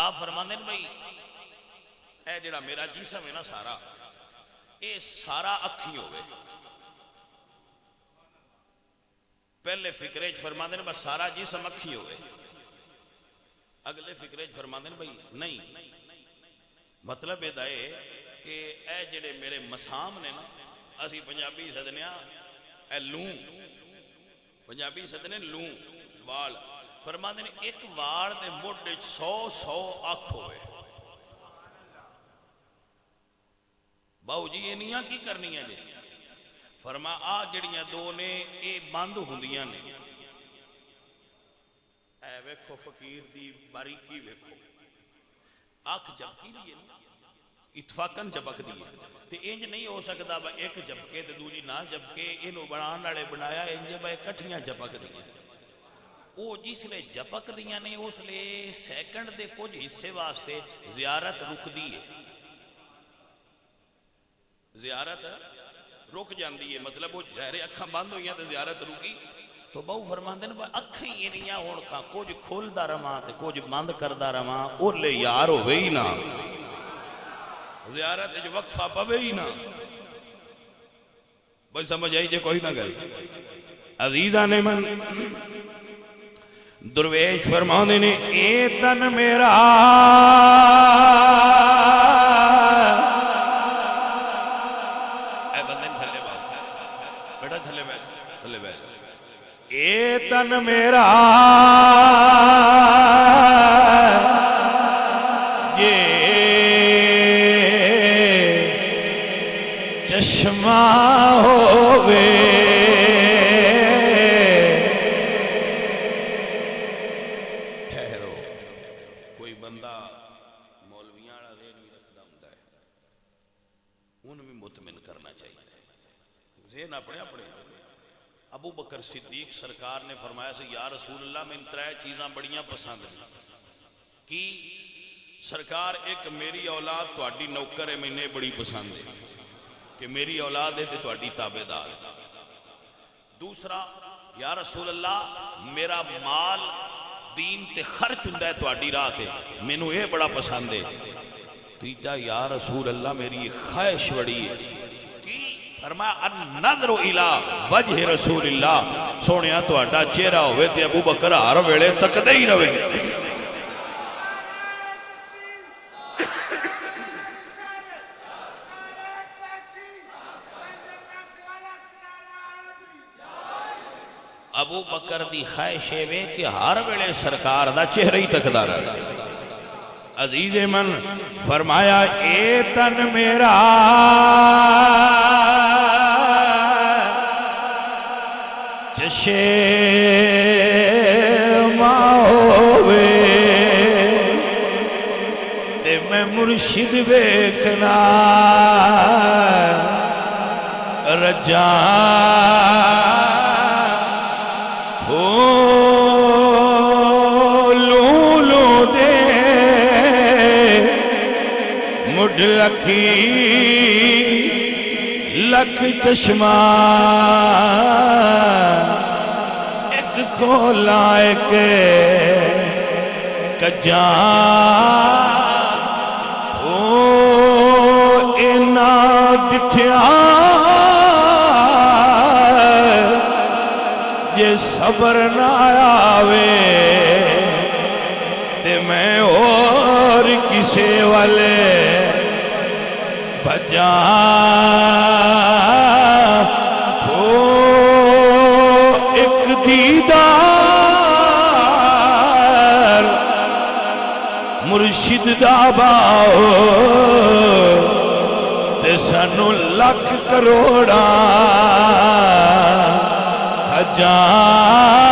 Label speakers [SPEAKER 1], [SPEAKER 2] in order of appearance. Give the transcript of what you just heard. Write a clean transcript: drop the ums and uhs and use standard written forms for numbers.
[SPEAKER 1] آپ فرماندے ہیں بھائی اے جڑا میرا جسم ہے نا سارا اے سارا اکھی ہوئے. پہلے فکرے فرماندے ہیں بس سارا جسم اکھی ہوئے. اگلے فکرے فرماندے ہیں بھائی نہیں، مطلب یہ ہے کہ اے جڑے میرے مسام نے نا اسی پنجابی سدنے اے لوں، پنجابی سدنے لوں وال. فرماندے ہیں ایک وال دے موڈے 100 اکھ ہوئے. باؤ جی یہ نہیں کی کرنی ہے جی. فرما آ جڑیاں دو نے اے بند ہوندیاں نے. اے ویکھو فقیر دی باریکی ویکھو، اکھ جھپکی دی ہے اتفاقاً جھپک دی ہے تے انج نہیں ہو سکتا با ایک جھپکے تے دوجی نہ جھپکے. انہوں بنان والے بنایا انج با کٹھیاں جھپک دی ہیں. وہ جس لئے جھپک دیاں نے اس لئے سیکنڈ دے کچھ حصے واسطے زیارت رک دی ہے. زیارت رک جاندی ہے مطلب وہ جہرے اکھاں بند ہوئی ہیں تو زیارت رکی. تو بہو فرماندے نے اکھیں یہ نہیں ہون کا کچھ کھولدا رہواں تے کچھ بند کردا رہواں او لے یار ہوئے ہی نہ زیارت جو وقفہ پوے ہی نہ. بھائی سمجھ آئی جے کوئی نہ گئے. عزیزان من درویش فرماندے نے اے تن میرا اے بندے تھلے بیٹھ بیٹا تھلے بیٹھ اے تن میرا چشمہ ہووے ٹھہرو. کوئی بندہ مولویاں والا ذہن بھی رکھدا ہوندا ہے انہوں بھی مطمئن کرنا چاہیے ذہن اپنے اپنے. ابو بکر صدیق سرکار نے فرمایا سے یا رسول اللہ میں ان ترے چیزاں بڑیاں پسند ہیں کی سرکار ایک میری اولاد تہاڈی نوکر ہے میں بڑی پسند ہے کہ میری اولاد ہے تو تہاڈی تابعدار. دوسرا یا رسول اللہ میرا مال دین تے خرچ ہوندا ہے تہاڈی راہ تے مینوں یہ بڑا پسند ہے. تیجا یا رسول اللہ میری خواہش بڑی ہے فرمایا النظر الی وجہ رسول اللہ سونیا تہاڈا چہرہ ہوئے تے ابو بکر ہر ویلے تکدے ہی رہے. ابو بکر دی خواہش ہے کہ ہر ویلے سرکار دا چہرہ ہی تکدا رہے. عزیز من فرمایا اے تن میرا چشمہ ہووے تے میں مرشد ویکھنا رجا لولو دے مڈ لکھی لکھ چشمہ ایک کھولا ایک کجا اینا ڈٹھیا یہ صبر نہ آوے تے میں اور کسے والے بجا ایک دیدار مرشد دا باؤ تے سانو لکھ کروڑا جان